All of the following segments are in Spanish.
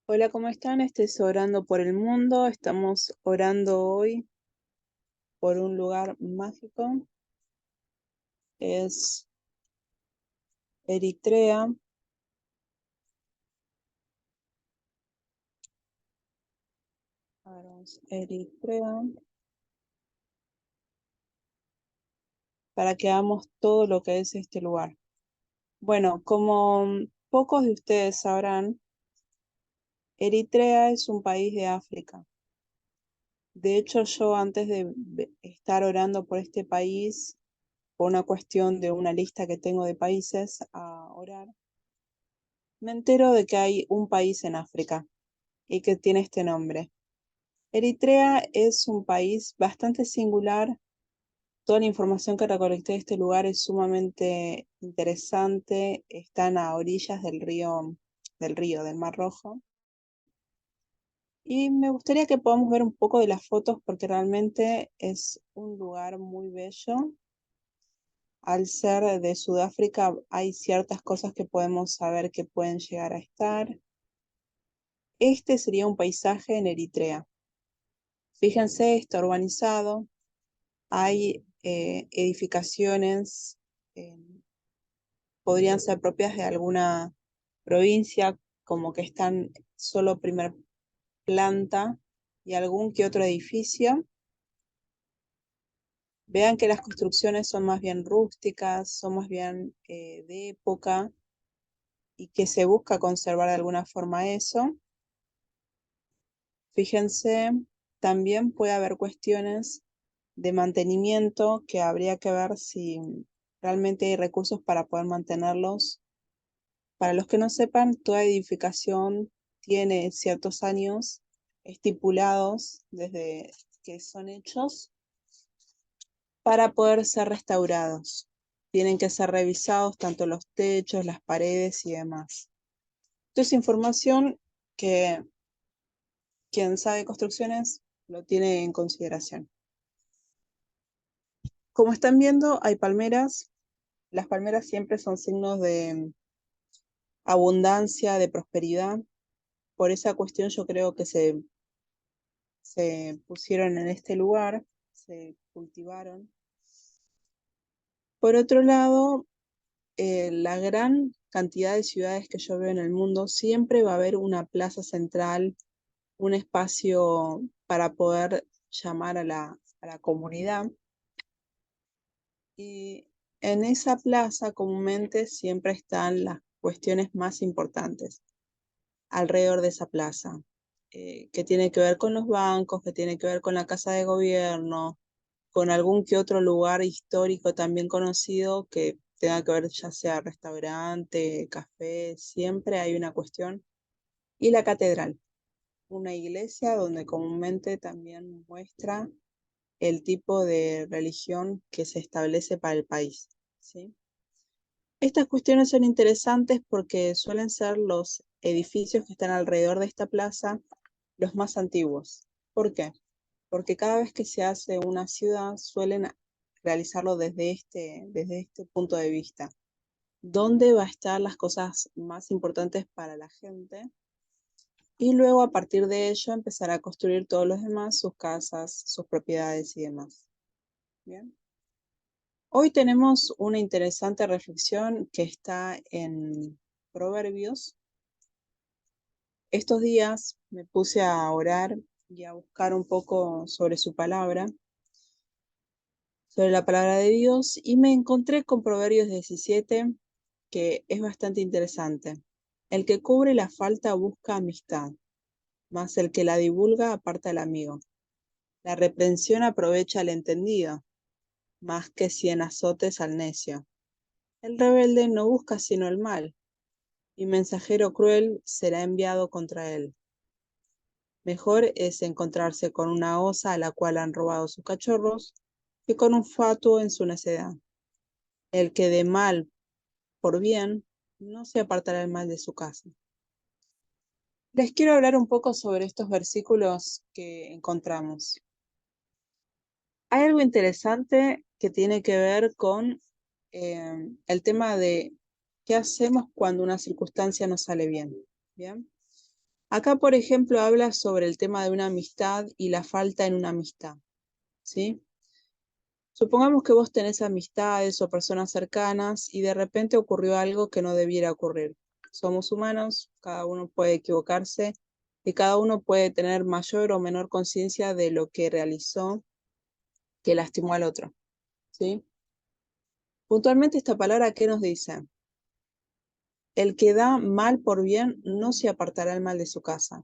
Hola, ¿cómo están? Estés orando por el mundo. Estamos orando hoy por un lugar mágico. Es Eritrea. A ver, Eritrea. Para que hagamos todo lo que es este lugar. Bueno, como pocos de ustedes sabrán, Eritrea es un país de África. De hecho, yo antes de estar orando por este país, por una cuestión de una lista que tengo de países a orar, me entero de que hay un país en África y que tiene este nombre. Eritrea es un país bastante singular. Toda la información que recolecté de este lugar es sumamente interesante. Están a orillas del Mar Rojo. Y me gustaría que podamos ver un poco de las fotos porque realmente es un lugar muy bello. Al ser de Sudáfrica hay ciertas cosas que podemos saber que pueden llegar a estar. Este sería un paisaje en Eritrea. Fíjense, está urbanizado. Hay edificaciones, eh, podrían ser propias de alguna provincia, como que están solo primer planta y algún que otro edificio. Vean que las construcciones son más bien rústicas, son más bien de época y que se busca conservar de alguna forma eso. Fíjense, también puede haber cuestiones de mantenimiento que habría que ver si realmente hay recursos para poder mantenerlos. Para los que no sepan, toda edificación tiene ciertos años estipulados desde que son hechos para poder ser restaurados. Tienen que ser revisados tanto los techos, las paredes y demás. Esto es información que quien sabe construcciones lo tiene en consideración. Como están viendo, hay palmeras. Las palmeras siempre son signos de abundancia, de prosperidad. Por esa cuestión yo creo que se pusieron en este lugar, se cultivaron. Por otro lado, la gran cantidad de ciudades que yo veo en el mundo, siempre va a haber una plaza central, un espacio para poder llamar a la comunidad. Y en esa plaza comúnmente siempre están las cuestiones más importantes alrededor de esa plaza, que tiene que ver con los bancos, que tiene que ver con la casa de gobierno, con algún que otro lugar histórico también conocido que tenga que ver ya sea restaurante, café, siempre hay una cuestión. Y la catedral, una iglesia donde comúnmente también muestra el tipo de religión que se establece para el país, ¿sí? Estas cuestiones son interesantes porque suelen ser los edificios que están alrededor de esta plaza los más antiguos. ¿Por qué? Porque cada vez que se hace una ciudad suelen realizarlo desde este punto de vista. ¿Dónde va a estar las cosas más importantes para la gente? Y luego a partir de ello empezar a construir todos los demás, sus casas, sus propiedades y demás. Bien. Hoy tenemos una interesante reflexión que está en Proverbios. Estos días me puse a orar y a buscar un poco sobre la palabra de Dios, y me encontré con Proverbios 17, que es bastante interesante. El que cubre la falta busca amistad, mas el que la divulga aparta al amigo. La reprensión aprovecha al entendido, más que 100 azotes al necio. El rebelde no busca sino el mal, y mensajero cruel será enviado contra él. Mejor es encontrarse con una osa a la cual han robado sus cachorros, que con un fatuo en su necedad. El que de mal por bien no se apartará el mal de su casa. Les quiero hablar un poco sobre estos versículos que encontramos. Hay algo interesante que tiene que ver con el tema de qué hacemos cuando una circunstancia no sale bien. ¿Bien? Acá, por ejemplo, habla sobre el tema de una amistad y la falta en una amistad, ¿sí? Supongamos que vos tenés amistades o personas cercanas y de repente ocurrió algo que no debiera ocurrir. Somos humanos, cada uno puede equivocarse y cada uno puede tener mayor o menor conciencia de lo que realizó que lastimó al otro, ¿sí? Puntualmente esta palabra, ¿qué nos dice? El que da mal por bien no se apartará el mal de su casa.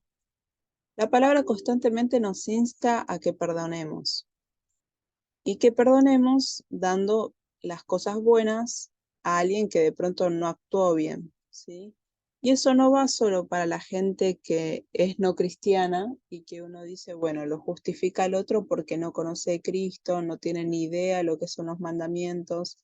La palabra constantemente nos insta a que perdonemos y que perdonemos dando las cosas buenas a alguien que de pronto no actuó bien, ¿sí? Y eso no va solo para la gente que es no cristiana y que uno dice, bueno, lo justifica al otro porque no conoce a Cristo, no tiene ni idea de lo que son los mandamientos,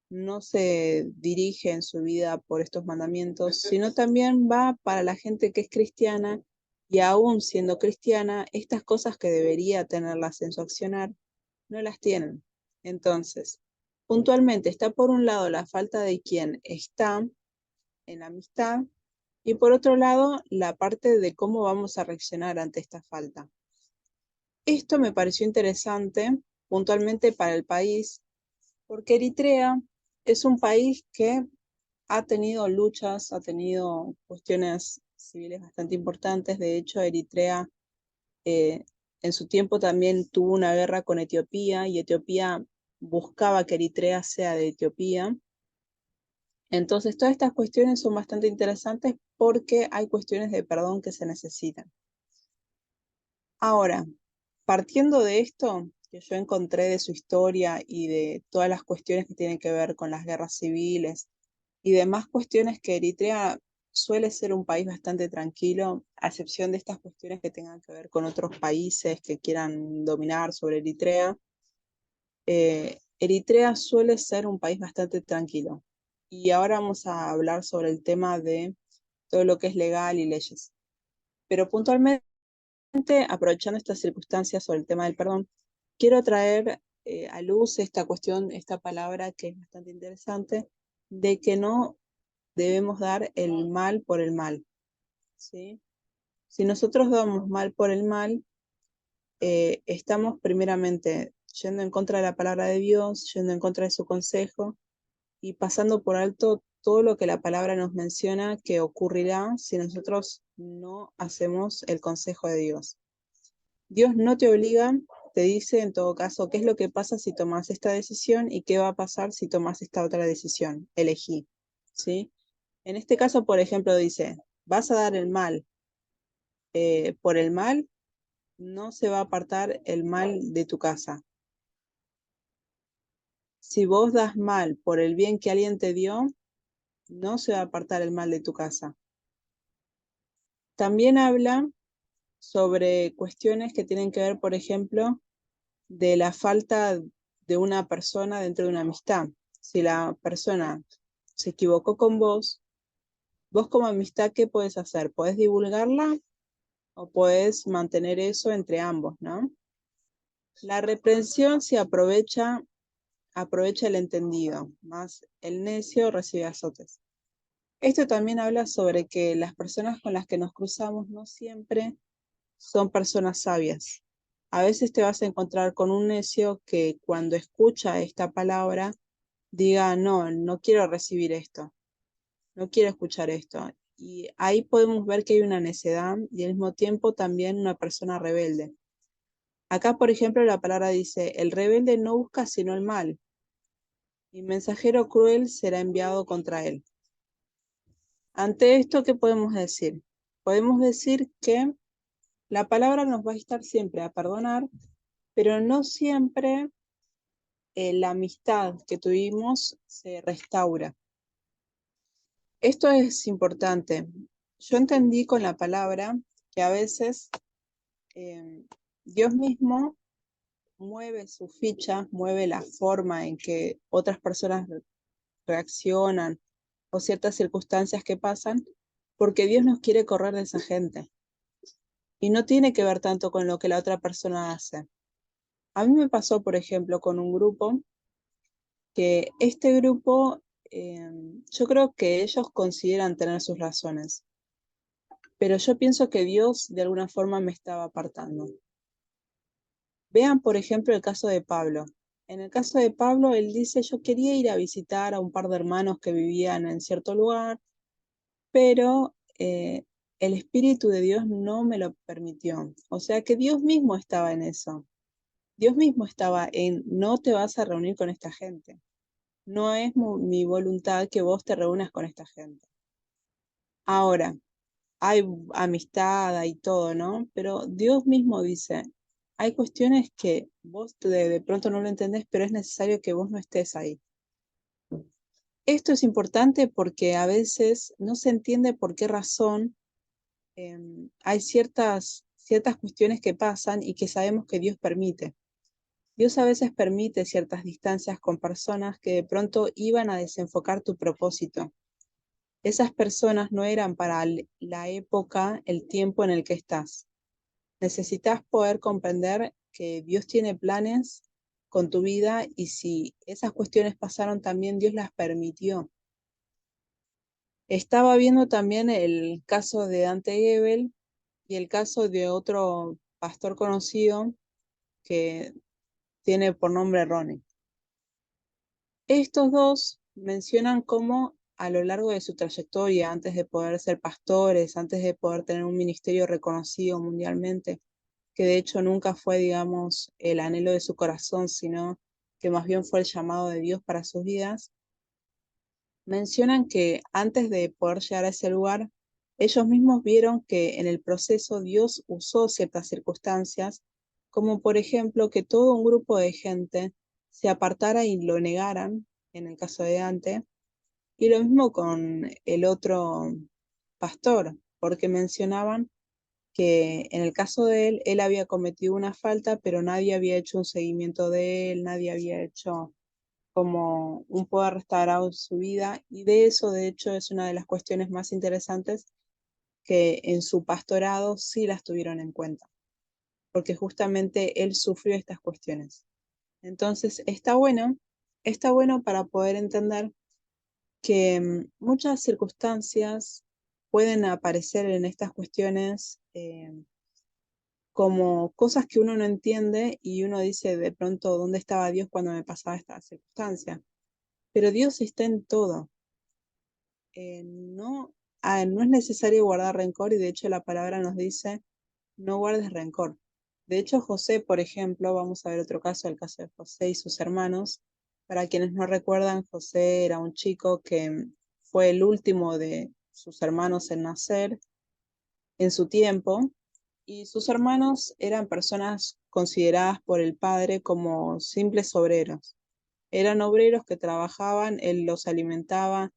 no se dirige en su vida por estos mandamientos, sino también va para la gente que es cristiana y aún siendo cristiana, estas cosas que debería tenerlas en su accionar, no las tienen. Entonces, puntualmente está por un lado la falta de quien está en la amistad y por otro lado la parte de cómo vamos a reaccionar ante esta falta. Esto me pareció interesante puntualmente para el país porque Eritrea es un país que ha tenido luchas, ha tenido cuestiones civiles bastante importantes. De hecho, Eritrea eh, en su tiempo también tuvo una guerra con Etiopía y Etiopía buscaba que Eritrea sea de Etiopía. Entonces, todas estas cuestiones son bastante interesantes porque hay cuestiones de perdón que se necesitan. Ahora, partiendo de esto que yo encontré de su historia y de todas las cuestiones que tienen que ver con las guerras civiles y demás cuestiones que Eritrea suele ser un país bastante tranquilo, a excepción de estas cuestiones que tengan que ver con otros países que quieran dominar sobre Eritrea. Eritrea suele ser un país bastante tranquilo. Y ahora vamos a hablar sobre el tema de todo lo que es legal y leyes. Pero puntualmente, aprovechando estas circunstancias sobre el tema del perdón, quiero traer a luz esta cuestión, esta palabra que es bastante interesante, de que no debemos dar el mal por el mal, ¿sí? Si nosotros damos mal por el mal, estamos primeramente yendo en contra de la palabra de Dios, yendo en contra de su consejo y pasando por alto todo lo que la palabra nos menciona que ocurrirá si nosotros no hacemos el consejo de Dios. Dios no te obliga, te dice en todo caso qué es lo que pasa si tomas esta decisión y qué va a pasar si tomas esta otra decisión. Elegí, ¿sí? En este caso, por ejemplo, dice, vas a dar el mal por el mal, no se va a apartar el mal de tu casa. Si vos das mal por el bien que alguien te dio, no se va a apartar el mal de tu casa. También habla sobre cuestiones que tienen que ver, por ejemplo, de la falta de una persona dentro de una amistad. Si la persona se equivocó con vos como amistad, ¿qué puedes hacer? ¿Puedes divulgarla o puedes mantener eso entre ambos, ¿no? La reprensión se aprovecha el entendido, más el necio recibe azotes. Esto también habla sobre que las personas con las que nos cruzamos no siempre son personas sabias. A veces te vas a encontrar con un necio que cuando escucha esta palabra diga, no, no quiero recibir esto, no quiero escuchar esto. Y ahí podemos ver que hay una necedad y al mismo tiempo también una persona rebelde. Acá, por ejemplo, la palabra dice, el rebelde no busca sino el mal, y mensajero cruel será enviado contra él. Ante esto, ¿qué podemos decir? Podemos decir que la palabra nos va a estar siempre a perdonar, pero no siempre la amistad que tuvimos se restaura. Esto es importante. Yo entendí con la palabra que a veces Dios mismo mueve su ficha, mueve la forma en que otras personas reaccionan o ciertas circunstancias que pasan, porque Dios nos quiere correr de esa gente. Y no tiene que ver tanto con lo que la otra persona hace. A mí me pasó, por ejemplo, con un grupo, que este grupo, yo creo que ellos consideran tener sus razones, pero yo pienso que Dios de alguna forma me estaba apartando. Vean, por ejemplo, el caso de Pablo. En el caso de Pablo, él dice, yo quería ir a visitar a un par de hermanos que vivían en cierto lugar, pero el Espíritu de Dios no me lo permitió. O sea que Dios mismo estaba en eso. Dios mismo estaba en, no te vas a reunir con esta gente. No es mi voluntad que vos te reúnas con esta gente. Ahora, hay amistad, hay todo, ¿no? Pero Dios mismo dice, hay cuestiones que vos de pronto no lo entendés, pero es necesario que vos no estés ahí. Esto es importante porque a veces no se entiende por qué razón hay ciertas cuestiones que pasan y que sabemos que Dios permite. Dios a veces permite ciertas distancias con personas que de pronto iban a desenfocar tu propósito. Esas personas no eran para la época, el tiempo en el que estás. Necesitas poder comprender que Dios tiene planes con tu vida y si esas cuestiones pasaron también, Dios las permitió. Estaba viendo también el caso de Dante Gebel y el caso de otro pastor conocido que tiene por nombre Ronnie. Estos dos mencionan cómo a lo largo de su trayectoria, antes de poder ser pastores, antes de poder tener un ministerio reconocido mundialmente, que de hecho nunca fue, digamos, el anhelo de su corazón, sino que más bien fue el llamado de Dios para sus vidas, mencionan que antes de poder llegar a ese lugar, ellos mismos vieron que en el proceso Dios usó ciertas circunstancias, como por ejemplo que todo un grupo de gente se apartara y lo negaran, en el caso de Dante, y lo mismo con el otro pastor, porque mencionaban que en el caso de él, él había cometido una falta, pero nadie había hecho un seguimiento de él, nadie había hecho como un poder restaurado su vida, y de eso, de hecho, es una de las cuestiones más interesantes que en su pastorado sí las tuvieron en cuenta, porque justamente él sufrió estas cuestiones. Entonces, está bueno para poder entender que muchas circunstancias pueden aparecer en estas cuestiones como cosas que uno no entiende y uno dice de pronto, ¿dónde estaba Dios cuando me pasaba esta circunstancia? Pero Dios está en todo. No, no es necesario guardar rencor y de hecho la palabra nos dice, no guardes rencor. De hecho, José, por ejemplo, vamos a ver otro caso, el caso de José y sus hermanos. Para quienes no recuerdan, José era un chico que fue el último de sus hermanos en nacer en su tiempo, y sus hermanos eran personas consideradas por el padre como simples obreros. Eran obreros que trabajaban, él los alimentaba,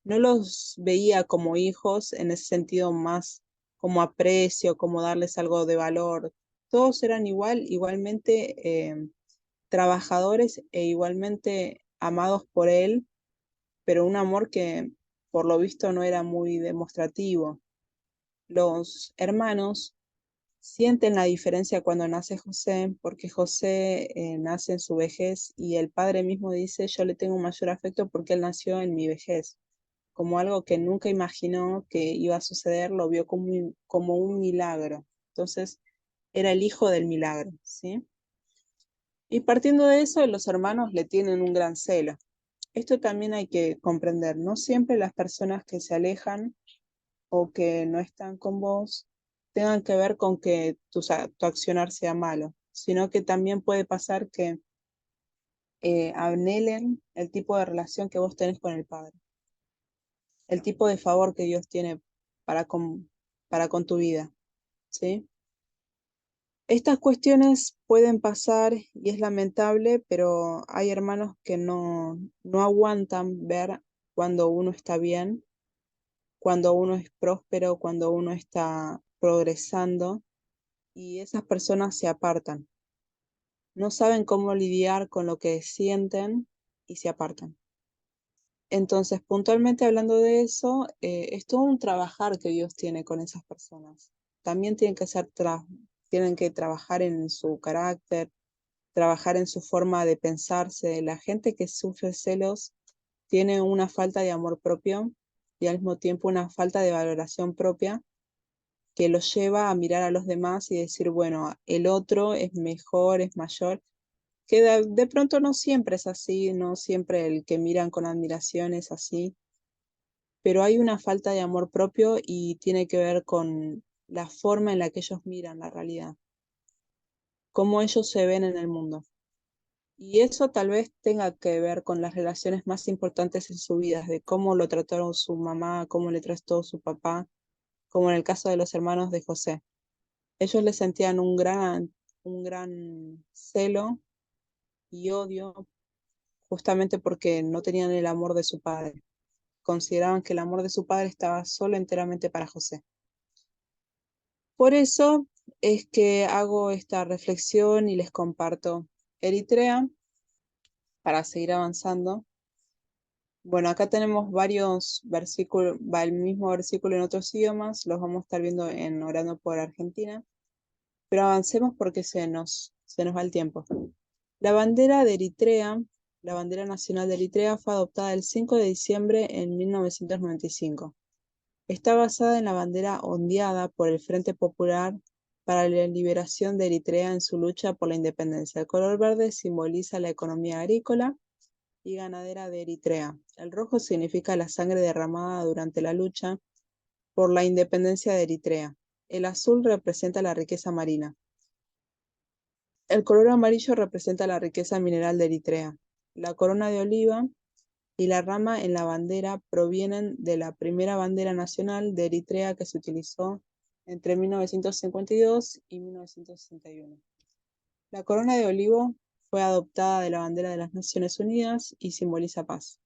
no los veía como hijos en ese sentido más como aprecio, como darles algo de valor. Todos eran igualmente trabajadores e igualmente amados por él, pero un amor que por lo visto no era muy demostrativo. Los hermanos sienten la diferencia cuando nace José, porque José nace en su vejez y el padre mismo dice, yo le tengo mayor afecto porque él nació en mi vejez, como algo que nunca imaginó que iba a suceder, lo vio como un milagro. Entonces, era el hijo del milagro, ¿sí? Y partiendo de eso, los hermanos le tienen un gran celo. Esto también hay que comprender, no siempre las personas que se alejan o que no están con vos tengan que ver con que tu accionar sea malo, sino que también puede pasar que anhelen el tipo de relación que vos tenés con el Padre, el tipo de favor que Dios tiene para con tu vida, ¿sí? Estas cuestiones pueden pasar y es lamentable, pero hay hermanos que no aguantan ver cuando uno está bien, cuando uno es próspero, cuando uno está progresando, y esas personas se apartan. No saben cómo lidiar con lo que sienten y se apartan. Entonces, puntualmente hablando de eso, es todo un trabajar que Dios tiene con esas personas. También tienen que trabajar en su carácter, trabajar en su forma de pensarse. La gente que sufre celos tiene una falta de amor propio y al mismo tiempo una falta de valoración propia, que los lleva a mirar a los demás y decir, bueno, el otro es mejor, es mayor, que de pronto no siempre es así, no siempre el que miran con admiración es así, pero hay una falta de amor propio y tiene que ver con la forma en la que ellos miran la realidad, cómo ellos se ven en el mundo. Y eso tal vez tenga que ver con las relaciones más importantes en su vida, de cómo lo trataron su mamá, cómo le trató su papá, como en el caso de los hermanos de José. Ellos le sentían un gran celo y odio justamente porque no tenían el amor de su padre. Consideraban que el amor de su padre estaba solo enteramente para José. Por eso es que hago esta reflexión y les comparto Eritrea para seguir avanzando. Bueno, acá tenemos varios versículos, va el mismo versículo en otros idiomas, los vamos a estar viendo en Orando por Argentina, pero avancemos porque se nos va el tiempo. La bandera de Eritrea, la bandera nacional de Eritrea fue adoptada el 5 de diciembre en 1995. Está basada en la bandera ondeada por el Frente Popular para la Liberación de Eritrea en su lucha por la independencia. El color verde simboliza la economía agrícola y ganadera de Eritrea. El rojo significa la sangre derramada durante la lucha por la independencia de Eritrea. El azul representa la riqueza marina. El color amarillo representa la riqueza mineral de Eritrea. La corona de oliva y la rama en la bandera provienen de la primera bandera nacional de Eritrea que se utilizó entre 1952 y 1961. La corona de olivo fue adoptada de la bandera de las Naciones Unidas y simboliza paz.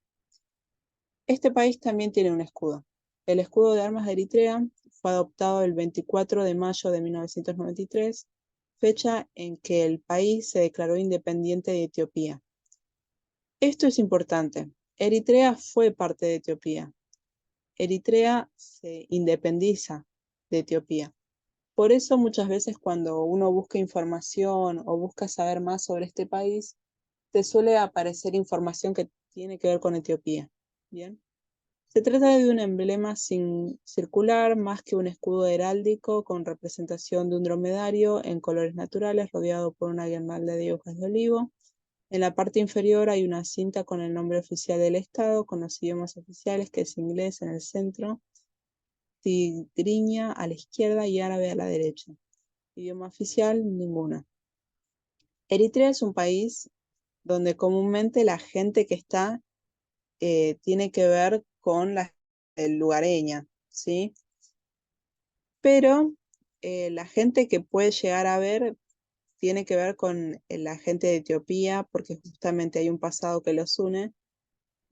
Este país también tiene un escudo. El escudo de armas de Eritrea fue adoptado el 24 de mayo de 1993, fecha en que el país se declaró independiente de Etiopía. Esto es importante. Eritrea fue parte de Etiopía. Eritrea se independiza de Etiopía. Por eso muchas veces cuando uno busca información o busca saber más sobre este país, te suele aparecer información que tiene que ver con Etiopía. Bien. Se trata de un emblema circular más que un escudo heráldico con representación de un dromedario en colores naturales rodeado por una guirnalda de hojas de olivo. En la parte inferior hay una cinta con el nombre oficial del estado, con los idiomas oficiales, que es inglés en el centro, tigriña a la izquierda y árabe a la derecha. Idioma oficial, ninguna. Eritrea es un país donde comúnmente la gente que está tiene que ver con la lugareña, ¿sí? Pero la gente que puede llegar a ver tiene que ver con la gente de Etiopía, porque justamente hay un pasado que los une,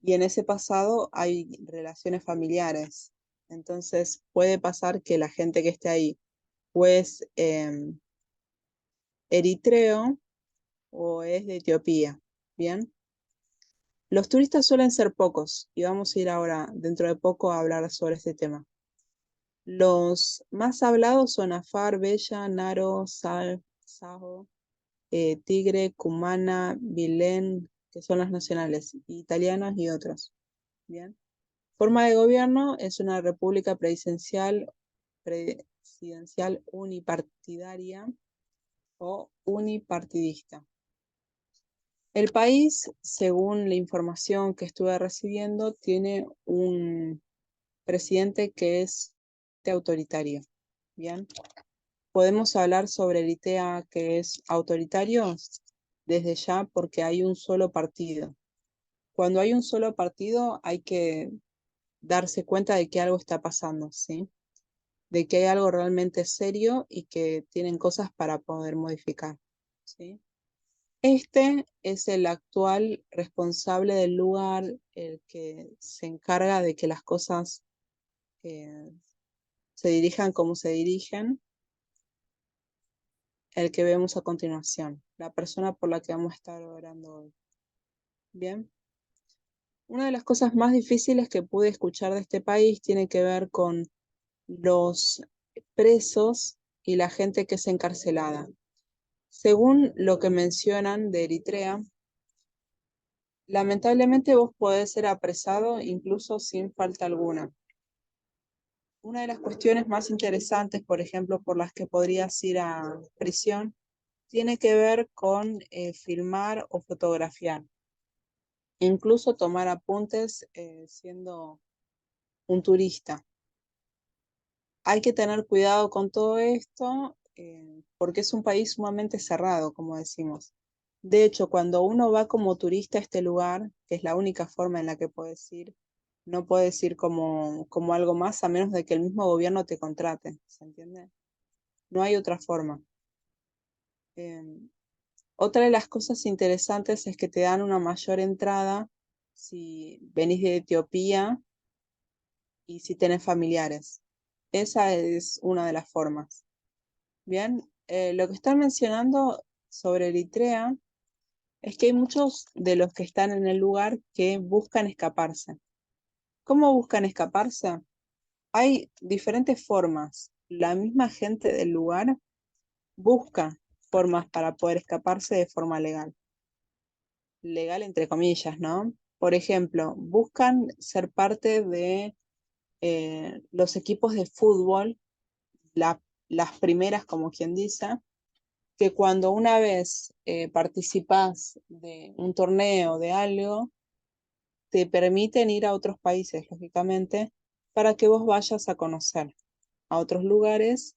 y en ese pasado hay relaciones familiares. Entonces puede pasar que la gente que esté ahí o es eritreo o es de Etiopía. Bien. Los turistas suelen ser pocos y vamos a ir ahora, dentro de poco, a hablar sobre este tema. Los más hablados son Afar, Bella, Naro, Saho, Tigre, Cumana, Vilén, que son las nacionales, italianas y otros. Bien. Forma de gobierno es una república presidencial unipartidaria o unipartidista. El país, según la información que estuve recibiendo, tiene un presidente que es autoritario. Bien. Podemos hablar sobre Eritrea que es autoritario desde ya porque hay un solo partido. Cuando hay un solo partido hay que darse cuenta de que algo está pasando, ¿sí? De que hay algo realmente serio y que tienen cosas para poder modificar, ¿sí? Este es el actual responsable del lugar, el que se encarga de que las cosas eh, se dirijan como se dirigen, el que vemos a continuación, la persona por la que vamos a estar orando hoy. Bien. Una de las cosas más difíciles que pude escuchar de este país tiene que ver con los presos y la gente que es encarcelada. Según lo que mencionan de Eritrea, lamentablemente vos podés ser apresado incluso sin falta alguna. Una de las cuestiones más interesantes, por ejemplo, por las que podrías ir a prisión, tiene que ver con filmar o fotografiar, incluso tomar apuntes siendo un turista. Hay que tener cuidado con todo esto porque es un país sumamente cerrado, como decimos. De hecho, cuando uno va como turista a este lugar, que es la única forma en la que puedes ir, no puedes ir como algo más a menos de que el mismo gobierno te contrate, ¿se entiende? No hay otra forma. Eh, Otra de las cosas interesantes es que te dan una mayor entrada si venís de Etiopía y si tenés familiares. Esa es una de las formas. Bien, lo que están mencionando sobre Eritrea es que hay muchos de los que están en el lugar que buscan escaparse. ¿Cómo buscan escaparse? Hay diferentes formas. La misma gente del lugar busca formas para poder escaparse de forma legal. Legal entre comillas, ¿no? Por ejemplo, buscan ser parte de los equipos de fútbol, la- las primeras, como quien dice, que cuando una vez participas de un torneo, de algo, te permiten ir a otros países, lógicamente, para que vos vayas a conocer a otros lugares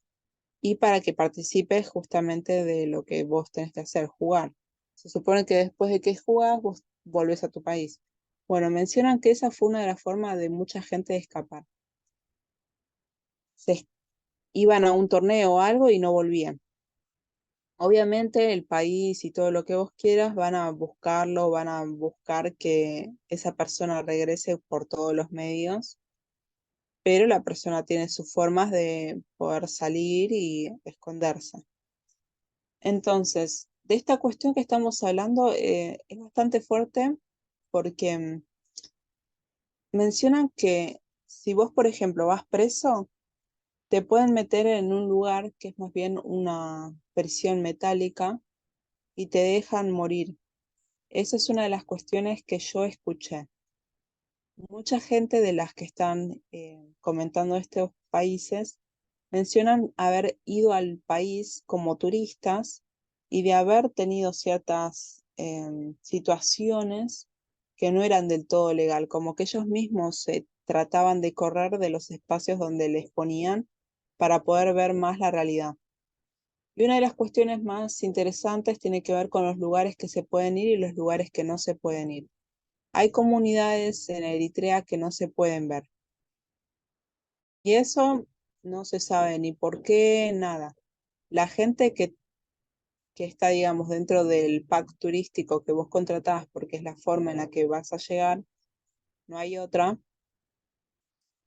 y para que participes justamente de lo que vos tenés que hacer, jugar. Se supone que después de que jugás, vos volvés a tu país. Bueno, mencionan que esa fue una de las formas de mucha gente de escapar. Se iban a un torneo o algo y no volvían. Obviamente el país y todo lo que vos quieras van a buscarlo, van a buscar que esa persona regrese por todos los medios, pero la persona tiene sus formas de poder salir y esconderse. Entonces, de esta cuestión que estamos hablando es bastante fuerte porque mencionan que si vos, por ejemplo, vas preso, te pueden meter en un lugar que es más bien una prisión metálica y te dejan morir. Esa es una de las cuestiones que yo escuché. Mucha gente de las que están comentando estos países mencionan haber ido al país como turistas y de haber tenido ciertas situaciones que no eran del todo legal, como que ellos mismos se trataban de correr de los espacios donde les ponían para poder ver más la realidad. Y una de las cuestiones más interesantes tiene que ver con los lugares que se pueden ir y los lugares que no se pueden ir. Hay comunidades en Eritrea que no se pueden ver. Y eso no se sabe ni por qué, nada. La gente que está, digamos, dentro del pack turístico que vos contratás, porque es la forma en la que vas a llegar, no hay otra,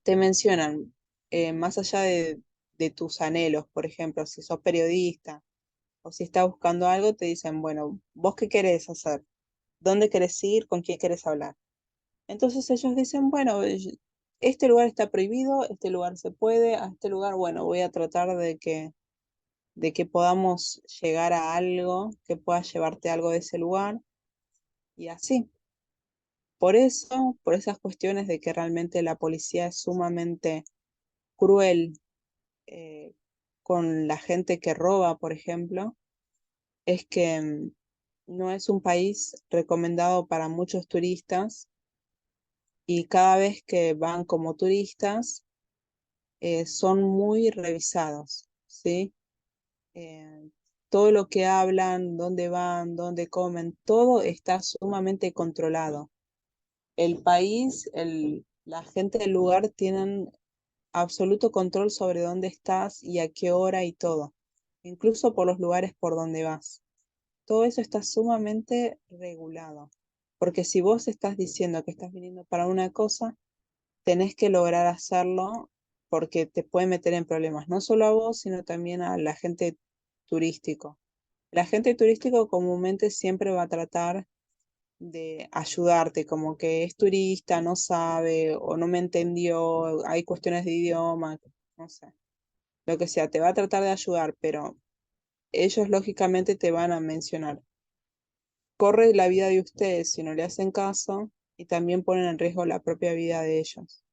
te mencionan, más allá de tus anhelos, por ejemplo, si sos periodista o si estás buscando algo, te dicen, bueno, ¿vos qué querés hacer? ¿Dónde querés ir? ¿Con quién querés hablar? Entonces ellos dicen, bueno, este lugar está prohibido, este lugar se puede, a este lugar, bueno, voy a tratar de que podamos llegar a algo, que pueda llevarte algo de ese lugar y así. Por eso, por esas cuestiones de que realmente la policía es sumamente cruel eh, con la gente que roba, por ejemplo, es que no es un país recomendado para muchos turistas y cada vez que van como turistas son muy revisados, ¿sí? Eh, Todo lo que hablan, dónde van, dónde comen, todo está sumamente controlado. El país, la gente del lugar tienen absoluto control sobre dónde estás y a qué hora y todo, incluso por los lugares por donde vas. Todo eso está sumamente regulado, porque si vos estás diciendo que estás viniendo para una cosa, tenés que lograr hacerlo porque te puede meter en problemas, no solo a vos, sino también a la gente turístico. La gente turístico comúnmente siempre va a tratar de ayudarte, como que es turista, no sabe o no me entendió, hay cuestiones de idioma, no sé, lo que sea, te va a tratar de ayudar, pero ellos lógicamente te van a mencionar. Corre la vida de ustedes si no le hacen caso y también ponen en riesgo la propia vida de ellos.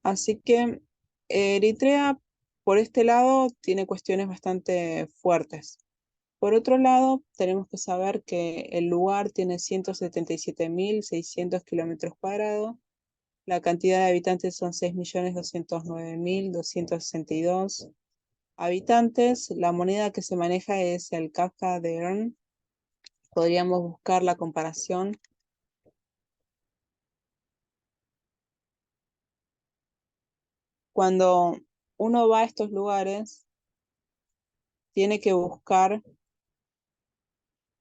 Así que Eritrea, por este lado, tiene cuestiones bastante fuertes. Por otro lado, tenemos que saber que el lugar tiene 177.600 kilómetros cuadrados, la cantidad de habitantes son 6.209.262 habitantes, la moneda que se maneja es el Kafka de Earn. Podríamos buscar la comparación. Cuando uno va a estos lugares, tiene que buscar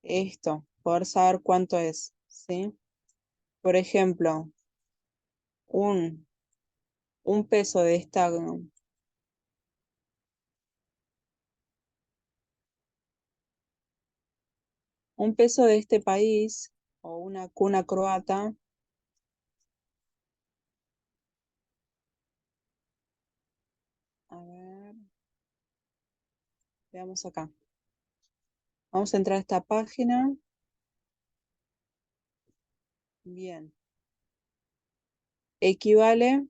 esto, poder saber cuánto es, ¿sí? Por ejemplo, un, un peso de esta, un peso de este país o una cuna croata, a ver, veamos acá. Vamos a entrar a esta página. Bien, equivale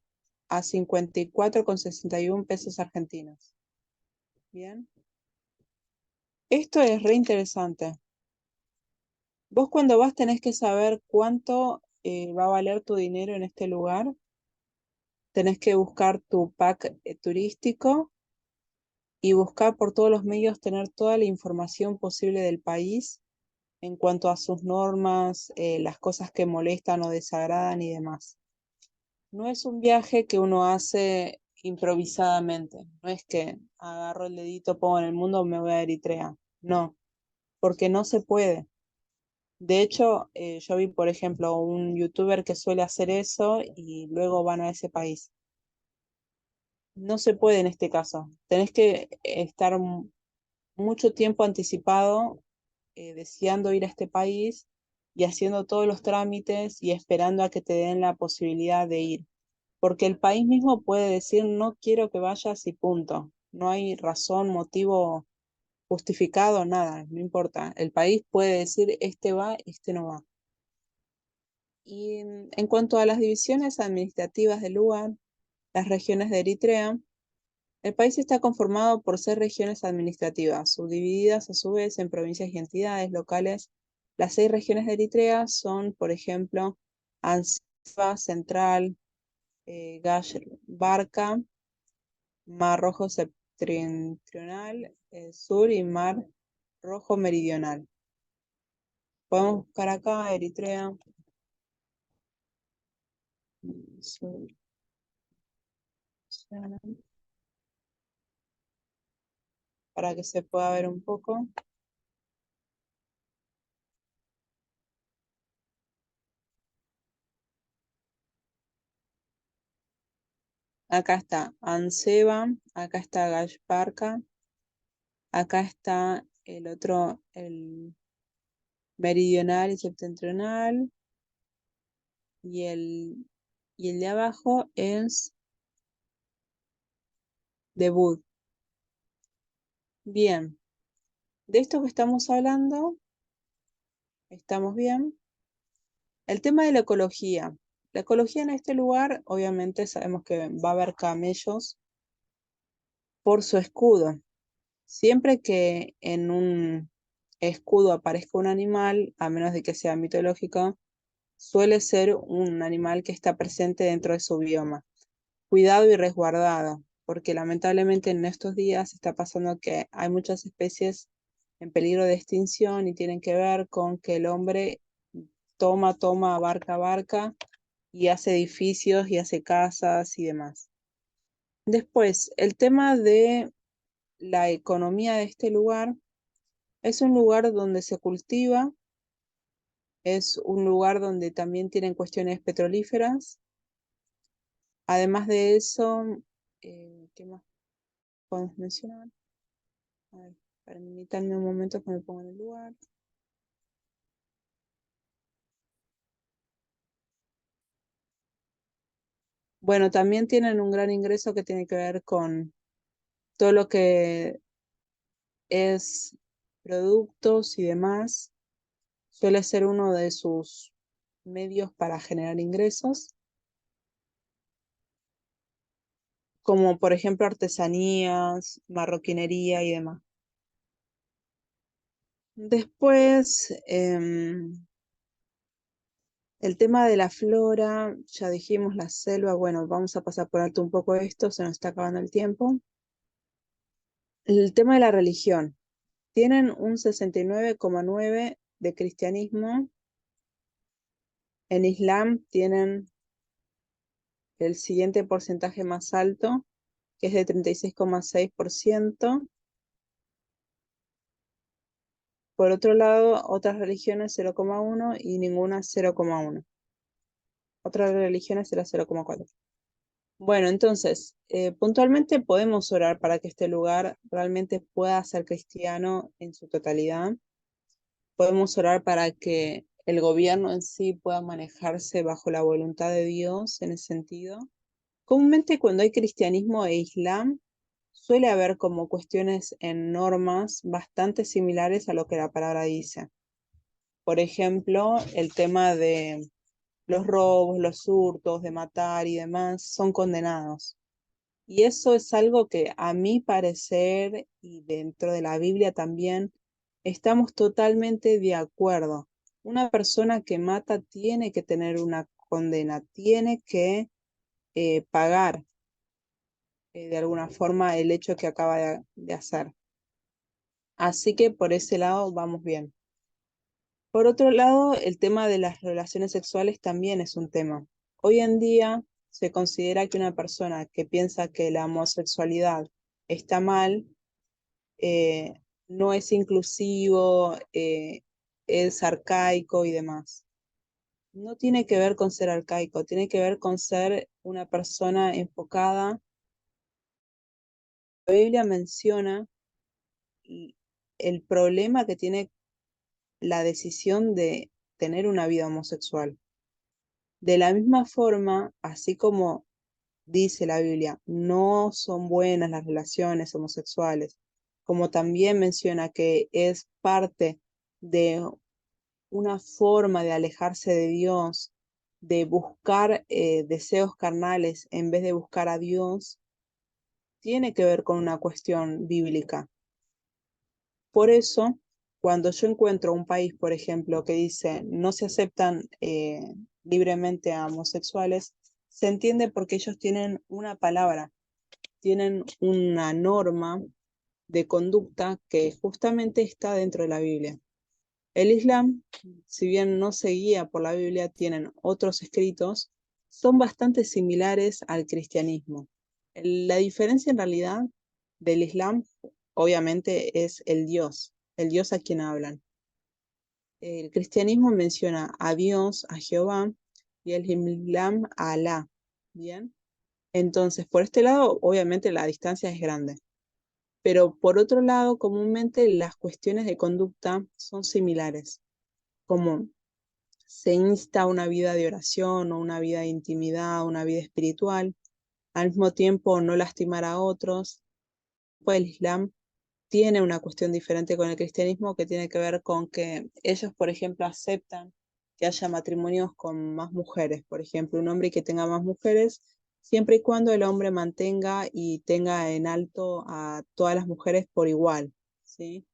a 54,61 pesos argentinos. Bien, esto es re interesante. Vos cuando vas tenés que saber cuánto va a valer tu dinero en este lugar. Tenés que buscar tu pack turístico y buscar por todos los medios tener toda la información posible del país en cuanto a sus normas, las cosas que molestan o desagradan y demás. No es un viaje que uno hace improvisadamente, no es que agarro el dedito, pongo en el mundo, me voy a Eritrea. No, porque no se puede. De hecho, yo vi, por ejemplo, un youtuber que suele hacer eso y luego van a ese país. No se puede en este caso. Tenés que estar mucho tiempo anticipado deseando ir a este país y haciendo todos los trámites y esperando a que te den la posibilidad de ir. Porque el país mismo puede decir no quiero que vayas y punto. No hay razón, motivo justificado, nada, no importa. El país puede decir este va, este no va. Y en cuanto a las divisiones administrativas del lugar, las regiones de Eritrea, el país está conformado por 6 regiones administrativas, subdivididas a su vez en provincias y entidades locales. Las 6 regiones de Eritrea son, por ejemplo, Ansiba Central, Gash Barca, Mar Rojo Septentrional, Sur y Mar Rojo Meridional. Podemos buscar acá Eritrea, sur, para que se pueda ver un poco. Acá está Anseba, acá está Gash Barca, acá está el otro, el meridional y septentrional, y el de abajo es debut. Bien, de esto que estamos hablando, estamos bien. El tema de la ecología. La ecología en este lugar, obviamente sabemos que va a haber camellos por su escudo. Siempre que en un escudo aparezca un animal, a menos de que sea mitológico, suele ser un animal que está presente dentro de su bioma. Cuidado y resguardado, porque lamentablemente en estos días está pasando que hay muchas especies en peligro de extinción y tienen que ver con que el hombre toma, abarca y hace edificios y hace casas y demás. Después, el tema de la economía de este lugar es un lugar donde se cultiva, es un lugar donde también tienen cuestiones petrolíferas. Además de eso, ¿qué más podemos mencionar? A ver, permítanme un momento que me ponga en el lugar. Bueno, también tienen un gran ingreso que tiene que ver con todo lo que es productos y demás. Suele ser uno de sus medios para generar ingresos. como por ejemplo artesanías, marroquinería y demás. Después, el tema de la flora, ya dijimos la selva, bueno, vamos a pasar por alto un poco esto, se nos está acabando el tiempo. El tema de la religión, tienen un 69,9 de cristianismo, en Islam tienen el siguiente porcentaje más alto, que es de 36,6%. Por otro lado, otras religiones 0,1 y ninguna 0,1. Otras religiones era 0,4. Bueno, entonces, puntualmente podemos orar para que este lugar realmente pueda ser cristiano en su totalidad. Podemos orar para que el gobierno en sí pueda manejarse bajo la voluntad de Dios en ese sentido. Comúnmente cuando hay cristianismo e islam, suele haber como cuestiones en normas bastante similares a lo que la palabra dice. Por ejemplo, el tema de los robos, los hurtos, de matar y demás son condenados. Y eso es algo que a mi parecer y dentro de la Biblia también estamos totalmente de acuerdo. Una persona que mata tiene que tener una condena, tiene que pagar de alguna forma el hecho que acaba de hacer. Así que por ese lado vamos bien. Por otro lado, el tema de las relaciones sexuales también es un tema. Hoy en día se considera que una persona que piensa que la homosexualidad está mal, eh, no es inclusivo, es arcaico y demás. No tiene que ver con ser arcaico, tiene que ver con ser una persona enfocada. La Biblia menciona el problema que tiene la decisión de tener una vida homosexual. De la misma forma, así como dice la Biblia, no son buenas las relaciones homosexuales, como también menciona que es parte de una forma de alejarse de Dios, de buscar deseos carnales en vez de buscar a Dios, tiene que ver con una cuestión bíblica. Por eso, cuando yo encuentro un país, por ejemplo, que dice no se aceptan libremente a homosexuales, se entiende porque ellos tienen una palabra, tienen una norma de conducta que justamente está dentro de la Biblia. El Islam, si bien no se guía por la Biblia, tienen otros escritos, son bastante similares al cristianismo. La diferencia en realidad del Islam, obviamente, es el Dios a quien hablan. El cristianismo menciona a Dios, a Jehová, y el Islam a Alá. Bien, entonces por este lado, obviamente la distancia es grande. Pero por otro lado, comúnmente las cuestiones de conducta son similares, como se insta a una vida de oración o una vida de intimidad, una vida espiritual, al mismo tiempo no lastimar a otros. Pues el Islam tiene una cuestión diferente con el cristianismo que tiene que ver con que ellos, por ejemplo, aceptan que haya matrimonios con más mujeres, por ejemplo, un hombre que tenga más mujeres, siempre y cuando el hombre mantenga y tenga en alto a todas las mujeres por igual, ¿sí?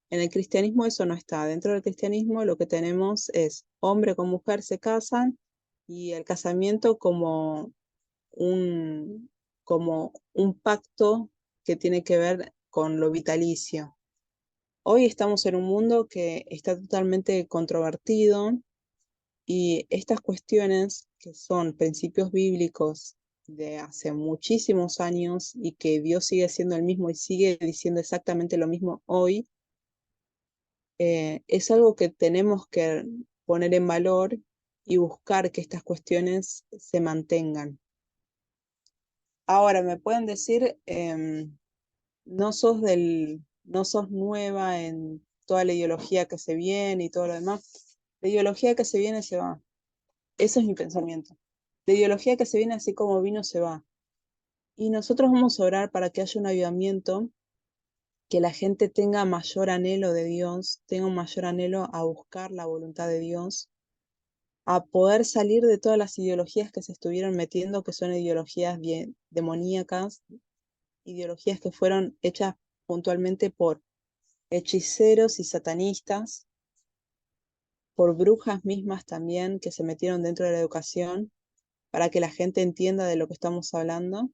En el cristianismo eso no está. Dentro del cristianismo lo que tenemos es hombre con mujer se casan y el casamiento un, como un pacto que tiene que ver con lo vitalicio. Hoy estamos en un mundo que está totalmente controvertido y estas cuestiones que son principios bíblicos de hace muchísimos años y que Dios sigue siendo el mismo y sigue diciendo exactamente lo mismo hoy, es algo que tenemos que poner en valor y buscar que estas cuestiones se mantengan. Ahora, me pueden decir, no sos nueva en toda la ideología que se viene y todo lo demás. La ideología que se viene se va. Eso es mi pensamiento. La ideología que se viene así como vino se va. Y nosotros vamos a orar para que haya un avivamiento, que la gente tenga mayor anhelo de Dios, tenga un mayor anhelo a buscar la voluntad de Dios, a poder salir de todas las ideologías que se estuvieron metiendo, que son ideologías bien demoníacas, ideologías que fueron hechas puntualmente por hechiceros y satanistas, por brujas mismas también que se metieron dentro de la educación para que la gente entienda de lo que estamos hablando,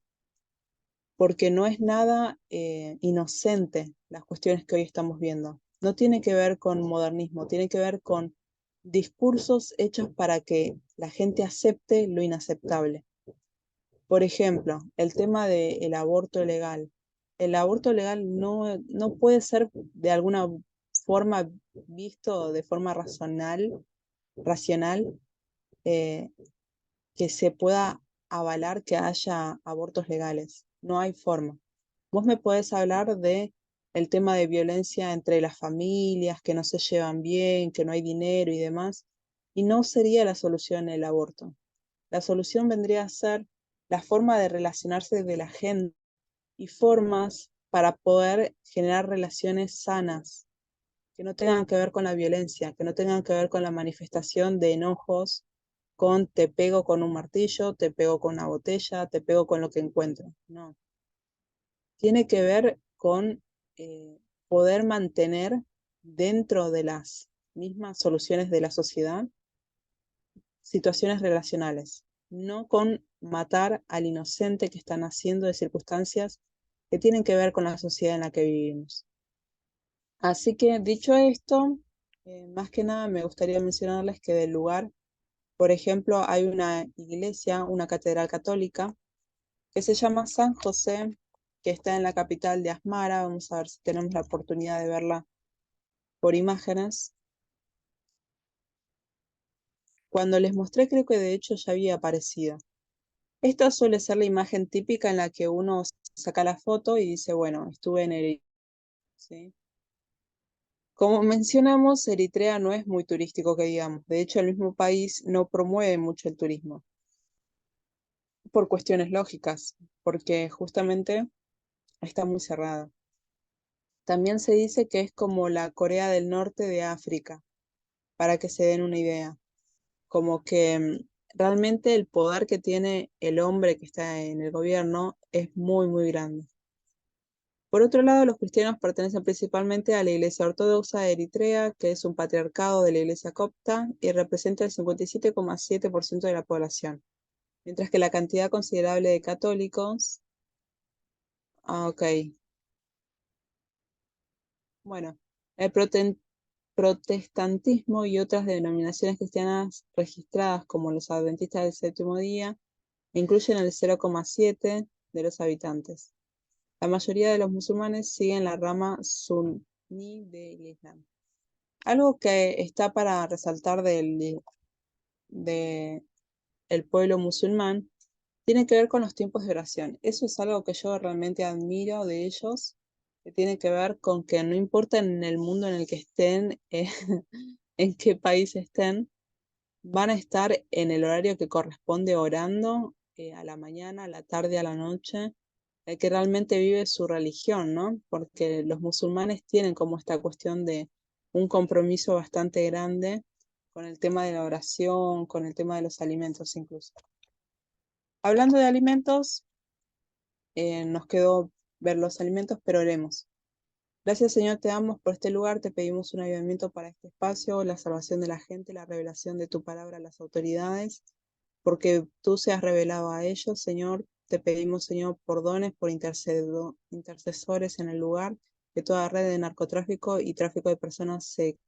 porque no es nada inocente las cuestiones que hoy estamos viendo. No tiene que ver con modernismo, tiene que ver con discursos hechos para que la gente acepte lo inaceptable. Por ejemplo, el tema del aborto legal. El aborto legal no puede ser de alguna forma visto de forma racional, eh, que se pueda avalar que haya abortos legales. No hay forma. Vos me podés hablar de el tema de violencia entre las familias, que no se llevan bien, que no hay dinero y demás, y no sería la solución el aborto. La solución vendría a ser la forma de relacionarse de la gente y formas para poder generar relaciones sanas, que no tengan que ver con la violencia, que no tengan que ver con la manifestación de enojos, con te pego con un martillo, te pego con una botella, te pego con lo que encuentro. No. Tiene que ver con poder mantener dentro de las mismas soluciones de la sociedad situaciones relacionales, no con matar al inocente que están haciendo de circunstancias que tienen que ver con la sociedad en la que vivimos. Así que dicho esto, más que nada me gustaría mencionarles que del lugar, por ejemplo, hay una iglesia, una catedral católica, que se llama San José, que está en la capital de Asmara. Vamos a ver si tenemos la oportunidad de verla por imágenes. Cuando les mostré, creo que de hecho ya había aparecido. Esta suele ser la imagen típica en la que uno saca la foto y dice, bueno, estuve en Eritrea, ¿sí? Como mencionamos, Eritrea no es muy turístico que digamos. De hecho, el mismo país no promueve mucho el turismo, por cuestiones lógicas, porque justamente está muy cerrado. También se dice que es como la Corea del Norte de África, para que se den una idea. Como que realmente el poder que tiene el hombre que está en el gobierno es muy, muy grande. Por otro lado, los cristianos pertenecen principalmente a la Iglesia Ortodoxa de Eritrea, que es un patriarcado de la Iglesia copta y representa el 57,7% de la población, mientras que la cantidad considerable de católicos, ok, bueno, el protestantismo y otras denominaciones cristianas registradas como los adventistas del séptimo día incluyen el 0,7% de los habitantes. La mayoría de los musulmanes siguen la rama suní del Islam. Algo que está para resaltar de el pueblo musulmán tiene que ver con los tiempos de oración. Eso es algo que yo realmente admiro de ellos, que tiene que ver con que no importa en el mundo en el que estén, en qué país estén, van a estar en el horario que corresponde orando, a la mañana, a la tarde, a la noche, el que realmente vive su religión, ¿no? Porque los musulmanes tienen como esta cuestión de un compromiso bastante grande con el tema de la oración, con el tema de los alimentos incluso. Hablando de alimentos, nos quedó ver los alimentos, pero oremos. Gracias, Señor, te damos por este lugar, te pedimos un avivamiento para este espacio, la salvación de la gente, la revelación de tu palabra a las autoridades, porque tú seas revelado a ellos, Señor. Te pedimos, Señor, por dones, por intercesores en el lugar, que toda red de narcotráfico y tráfico de personas se